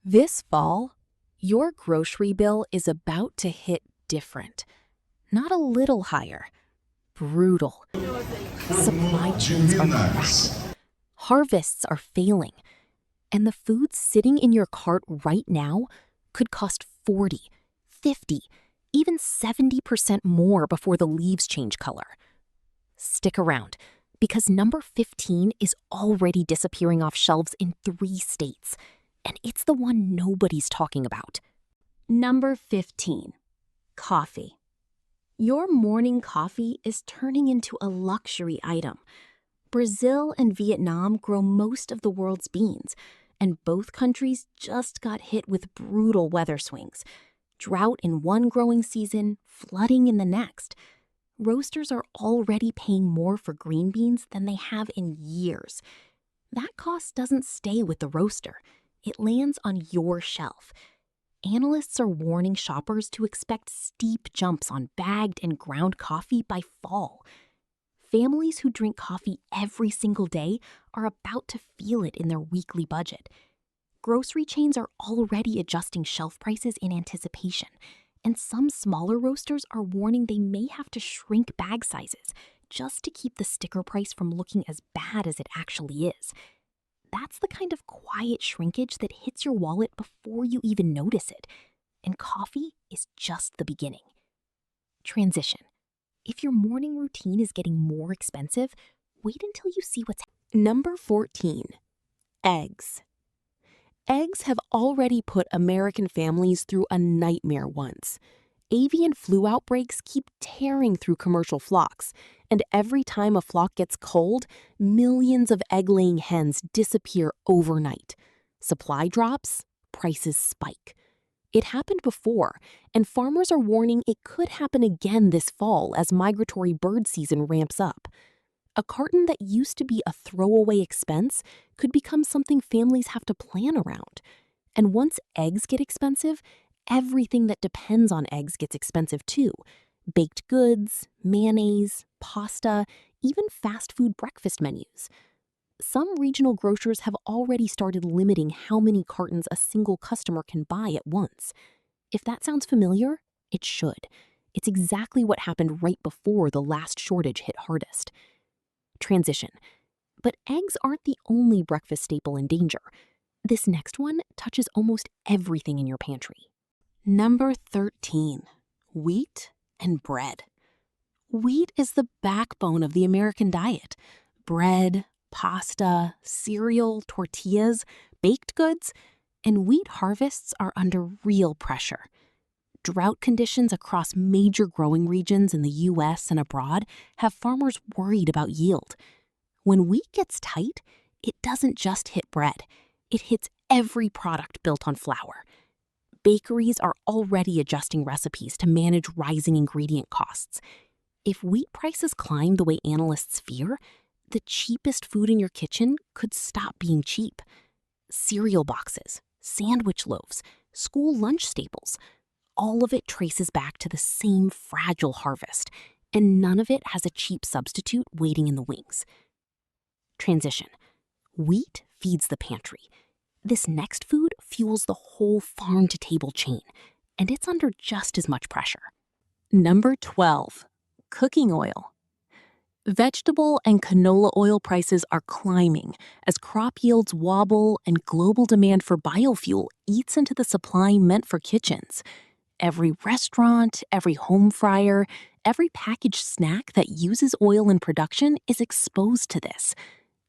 This fall, your grocery bill is about to hit different. Not a little higher. Brutal. Supply chains are cracking. Harvests are failing. And the food sitting in your cart right now could cost 40, 50, even 70% more before the leaves change color. Stick around, because number 15 is already disappearing off shelves in 3 states, and it's the one nobody's talking about. Number 15, coffee. Your morning coffee is turning into a luxury item. Brazil and Vietnam grow most of the world's beans, and both countries just got hit with brutal weather swings. Drought in one growing season, flooding in the next. Roasters are already paying more for green beans than they have in years. That cost doesn't stay with the roaster. It lands on your shelf. Analysts are warning shoppers to expect steep jumps on bagged and ground coffee by fall. Families who drink coffee every single day are about to feel it in their weekly budget. Grocery chains are already adjusting shelf prices in anticipation, and some smaller roasters are warning they may have to shrink bag sizes just to keep the sticker price from looking as bad as it actually is. That's the kind of quiet shrinkage that hits your wallet before you even notice it, and coffee is just the beginning. Transition. If your morning routine is getting more expensive, wait until you see what's happening. Number 14, eggs. Eggs have already put American families through a nightmare once. Avian flu outbreaks keep tearing through commercial flocks, and every time a flock gets cold, millions of egg-laying hens disappear overnight. Supply drops, prices spike. It happened before, and farmers are warning it could happen again this fall as migratory bird season ramps up. A carton that used to be a throwaway expense could become something families have to plan around. And once eggs get expensive, everything that depends on eggs gets expensive too. Baked goods, mayonnaise, pasta, even fast food breakfast menus. Some regional grocers have already started limiting how many cartons a single customer can buy at once. If that sounds familiar, it should. It's exactly what happened right before the last shortage hit hardest. Transition. But eggs aren't the only breakfast staple in danger. This next one touches almost everything in your pantry. Number 13, wheat and bread. Wheat is the backbone of the American diet. Bread, pasta, cereal, tortillas, baked goods, and wheat harvests are under real pressure. Drought conditions across major growing regions in the U.S. and abroad have farmers worried about yield. When wheat gets tight, it doesn't just hit bread. It hits every product built on flour. Bakeries are already adjusting recipes to manage rising ingredient costs. If wheat prices climb the way analysts fear, the cheapest food in your kitchen could stop being cheap. Cereal boxes, sandwich loaves, school lunch staples, all of it traces back to the same fragile harvest, and none of it has a cheap substitute waiting in the wings. Transition. Wheat feeds the pantry. This next food fuels the whole farm-to-table chain, and it's under just as much pressure. Number 12, cooking oil. Vegetable and canola oil prices are climbing as crop yields wobble and global demand for biofuel eats into the supply meant for kitchens. Every restaurant, every home fryer, every packaged snack that uses oil in production is exposed to this.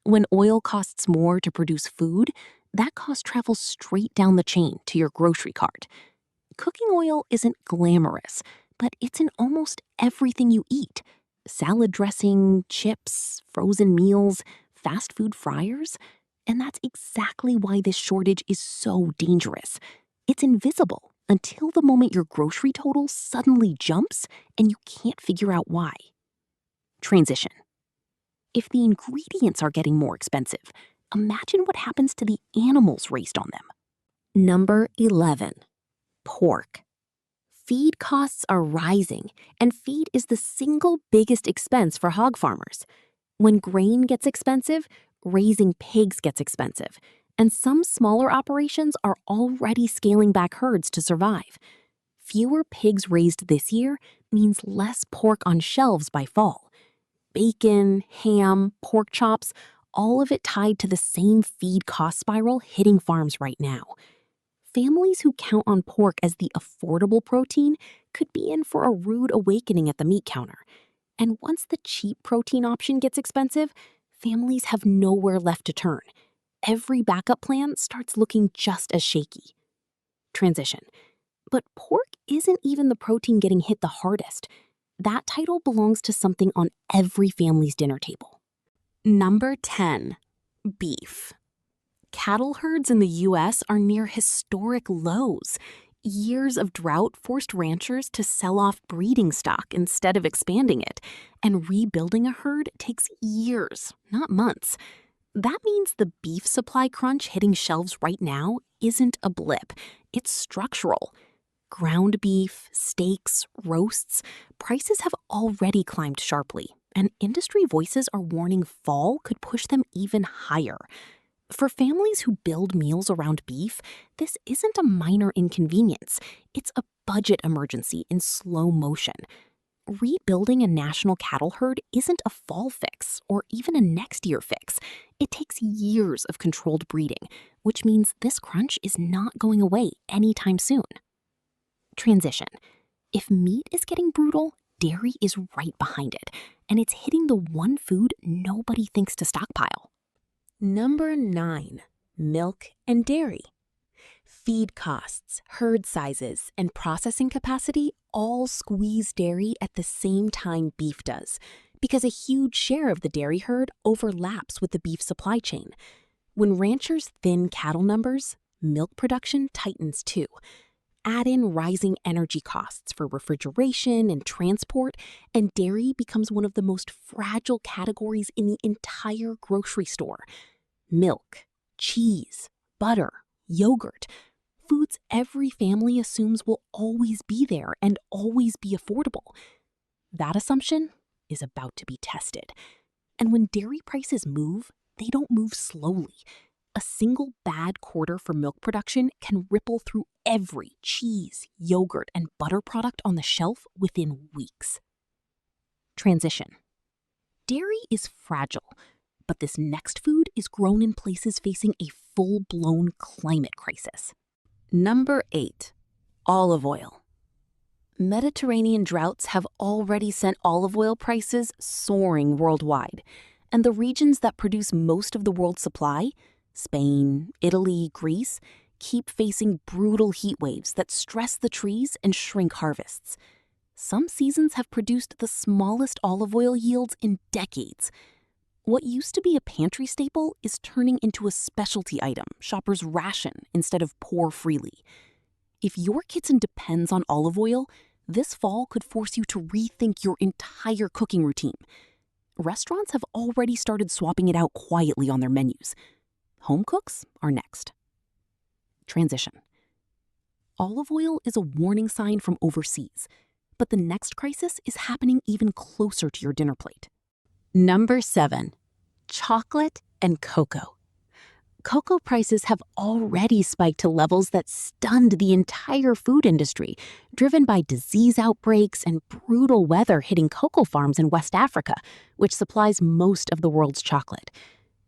When oil costs more to produce food, that cost travels straight down the chain to your grocery cart. Cooking oil isn't glamorous, but it's in almost everything you eat. Salad dressing, chips, frozen meals, fast food fryers. And that's exactly why this shortage is so dangerous. It's invisible until the moment your grocery total suddenly jumps and you can't figure out why. Transition. If the ingredients are getting more expensive, imagine what happens to the animals raised on them. Number 11, pork. Feed costs are rising, and feed is the single biggest expense for hog farmers. When grain gets expensive, raising pigs gets expensive, And some smaller operations are already scaling back herds to survive. Fewer pigs raised this year means less pork on shelves by fall. Bacon, ham, pork chops, all of it tied to the same feed cost spiral hitting farms right now. Families who count on pork as the affordable protein could be in for a rude awakening at the meat counter. And once the cheap protein option gets expensive, families have nowhere left to turn. Every backup plan starts looking just as shaky. Transition. But pork isn't even the protein getting hit the hardest. That title belongs to something on every family's dinner table. Number 10. Beef. Cattle herds in the U.S. are near historic lows. Years of drought forced ranchers to sell off breeding stock instead of expanding it, and rebuilding a herd takes years, not months. That means the beef supply crunch hitting shelves right now isn't a blip, it's structural. Ground beef, steaks, roasts, prices have already climbed sharply, and industry voices are warning fall could push them even higher. For families who build meals around beef, this isn't a minor inconvenience. It's a budget emergency in slow motion. Rebuilding a national cattle herd isn't a fall fix or even a next year fix. It takes years of controlled breeding, which means this crunch is not going away anytime soon. Transition. If meat is getting brutal, dairy is right behind it, and it's hitting the one food nobody thinks to stockpile. Number 9. Milk and dairy. Feed costs, herd sizes, and processing capacity all squeeze dairy at the same time beef does, because a huge share of the dairy herd overlaps with the beef supply chain. When ranchers thin cattle numbers, milk production tightens too. Add in rising energy costs for refrigeration and transport, and dairy becomes one of the most fragile categories in the entire grocery store. Milk, cheese, butter, yogurt, foods every family assumes will always be there and always be affordable. That assumption is about to be tested. And when dairy prices move, they don't move slowly. A single bad quarter for milk production can ripple through every cheese, yogurt, and butter product on the shelf within weeks. Transition. Dairy is fragile, but this next food is grown in places facing a full-blown climate crisis. Number 8. Olive oil. Mediterranean droughts have already sent olive oil prices soaring worldwide, and the regions that produce most of the world's supply, Spain, Italy, Greece, keep facing brutal heat waves that stress the trees and shrink harvests. Some seasons have produced the smallest olive oil yields in decades. What used to be a pantry staple is turning into a specialty item shoppers ration instead of pour freely. If your kitchen depends on olive oil, this fall could force you to rethink your entire cooking routine. Restaurants have already started swapping it out quietly on their menus. Home cooks are next. Transition. Olive oil is a warning sign from overseas, but the next crisis is happening even closer to your dinner plate. Number 7. Chocolate and cocoa. Cocoa prices have already spiked to levels that stunned the entire food industry, driven by disease outbreaks and brutal weather hitting cocoa farms in West Africa, which supplies most of the world's chocolate.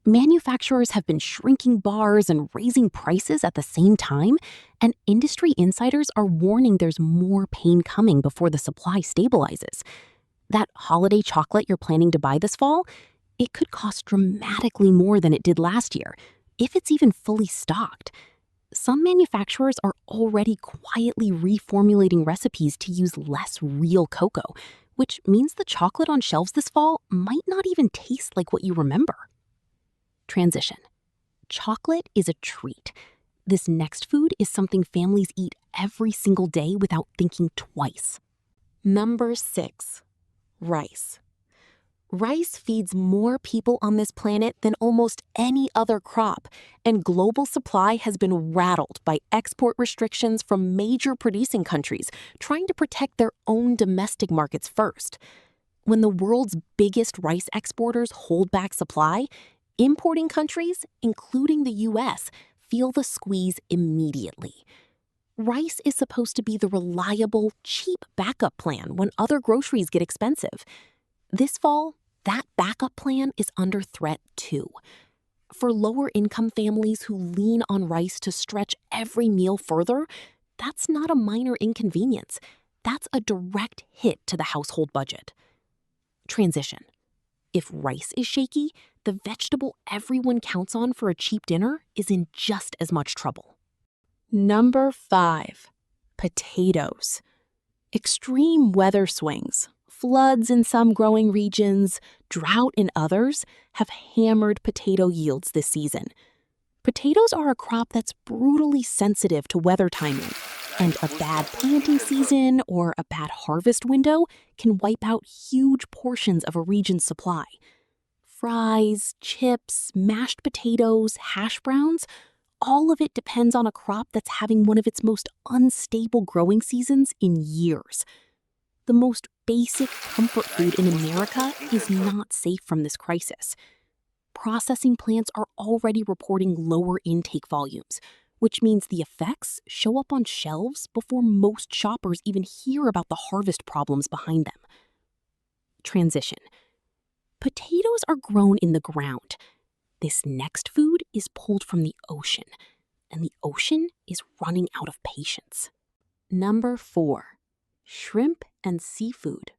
Manufacturers have been shrinking bars and raising prices at the same time, and industry insiders are warning there's more pain coming before the supply stabilizes. That holiday chocolate you're planning to buy this fall, it could cost dramatically more than it did last year, if it's even fully stocked. Some manufacturers are already quietly reformulating recipes to use less real cocoa, which means the chocolate on shelves this fall might not even taste like what you remember. Transition. Chocolate is a treat. This next food is something families eat every single day without thinking twice. Number 6. Rice. Rice feeds more people on this planet than almost any other crop, and global supply has been rattled by export restrictions from major producing countries trying to protect their own domestic markets first. When the world's biggest rice exporters hold back supply, Importing countries, including the US, feel the squeeze immediately. Rice is supposed to be the reliable, cheap backup plan when other groceries get expensive. This fall, that backup plan is under threat too. For lower-income families who lean on rice to stretch every meal further, that's not a minor inconvenience. That's a direct hit to the household budget. Transition. If rice is shaky, the vegetable everyone counts on for a cheap dinner is in just as much trouble. Number 5. Potatoes. Extreme weather swings, floods in some growing regions, drought in others, have hammered potato yields this season. Potatoes are a crop that's brutally sensitive to weather timing, and a bad planting season or a bad harvest window can wipe out huge portions of a region's supply. Fries, chips, mashed potatoes, hash browns, all of it depends on a crop that's having one of its most unstable growing seasons in years. The most basic comfort food in America is not safe from this crisis. Processing plants are already reporting lower intake volumes, which means the effects show up on shelves before most shoppers even hear about the harvest problems behind them. Transition. Potatoes are grown in the ground. This next food is pulled from the ocean, and the ocean is running out of patience. Number 4. Shrimp and seafood.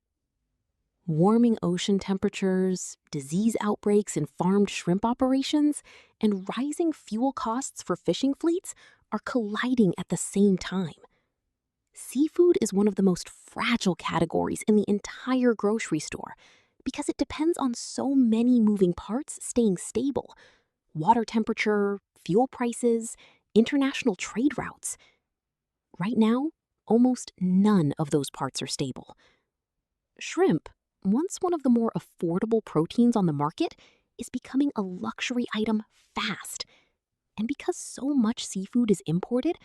Warming ocean temperatures, disease outbreaks in farmed shrimp operations, and rising fuel costs for fishing fleets are colliding at the same time. Seafood is one of the most fragile categories in the entire grocery store because it depends on so many moving parts staying stable: water temperature, fuel prices, international trade routes. Right now, almost none of those parts are stable. Shrimp, once one of the more affordable proteins on the market, is becoming a luxury item fast. And because so much seafood is imported,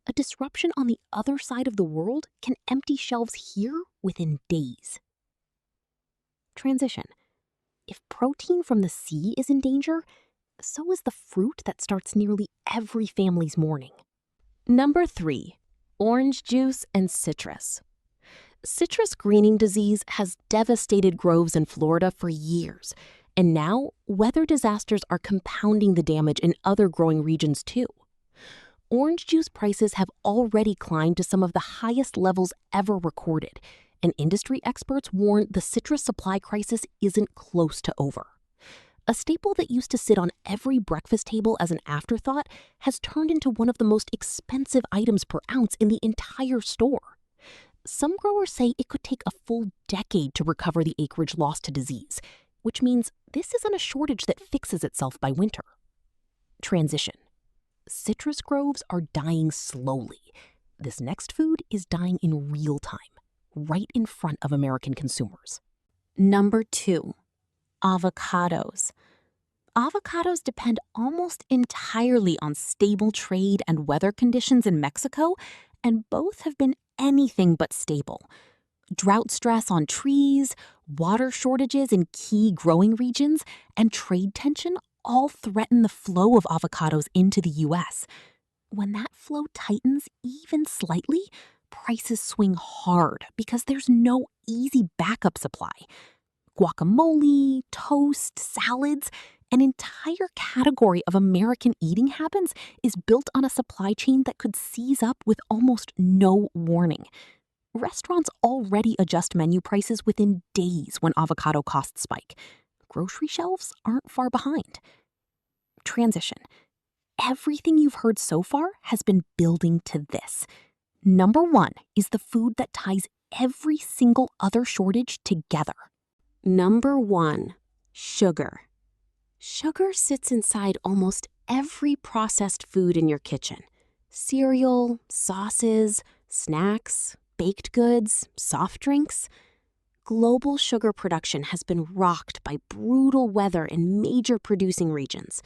a disruption on the other side of the world can empty shelves here within days. Transition. If protein from the sea is in danger, so is the fruit that starts nearly every family's morning. Number 3. Orange juice and citrus. Citrus greening disease has devastated groves in Florida for years, and now weather disasters are compounding the damage in other growing regions too. Orange juice prices have already climbed to some of the highest levels ever recorded, and industry experts warn the citrus supply crisis isn't close to over. A staple that used to sit on every breakfast table as an afterthought has turned into one of the most expensive items per ounce in the entire store. Some growers say it could take a full decade to recover the acreage lost to disease, which means this isn't a shortage that fixes itself by winter. Transition. Citrus groves are dying slowly. This next food is dying in real time, right in front of American consumers. Number 2. Avocados. Avocados depend almost entirely on stable trade and weather conditions in Mexico, and both have been anything but stable. Drought stress on trees, water shortages in key growing regions, and trade tension all threaten the flow of avocados into the U.S. When that flow tightens even slightly, prices swing hard because there's no easy backup supply. Guacamole, toast, salads, an entire category of American eating habits is built on a supply chain that could seize up with almost no warning. Restaurants already adjust menu prices within days when avocado costs spike. Grocery shelves aren't far behind. Transition. Everything you've heard so far has been building to this. Number 1 is the food that ties every single other shortage together. Number 1. Sugar. Sugar sits inside almost every processed food in your kitchen. Cereal, sauces, snacks, baked goods, soft drinks. Global sugar production has been rocked by brutal weather in major producing regions.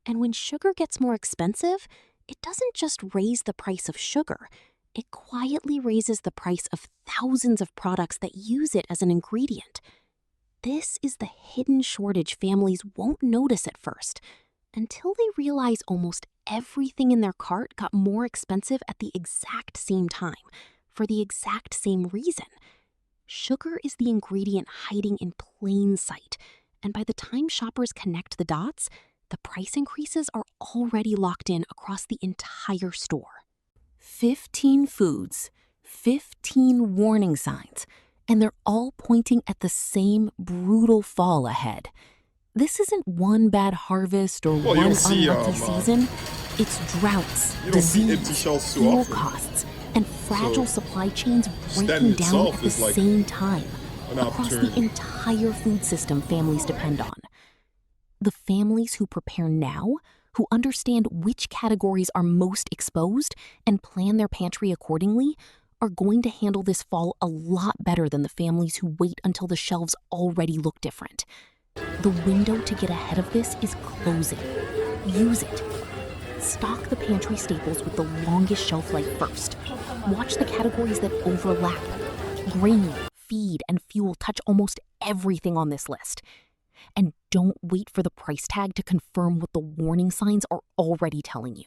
And when sugar gets more expensive, it doesn't just raise the price of sugar. It quietly raises the price of thousands of products that use it as an ingredient. This is the hidden shortage families won't notice at first, until they realize almost everything in their cart got more expensive at the exact same time, for the exact same reason. Sugar is the ingredient hiding in plain sight, and by the time shoppers connect the dots, the price increases are already locked in across the entire store. 15 foods, 15 warning signs, and they're all pointing at the same brutal fall ahead. This isn't one bad harvest or one unlucky season. It's droughts, disease, fuel costs, and fragile supply chains breaking down at the same time across the entire food system families depend on. The families who prepare now, who understand which categories are most exposed and plan their pantry accordingly, are going to handle this fall a lot better than the families who wait until the shelves already look different. The window to get ahead of this is closing. Use it. Stock the pantry staples with the longest shelf life first. Watch the categories that overlap. Grain, feed, and fuel touch almost everything on this list. And don't wait for the price tag to confirm what the warning signs are already telling you.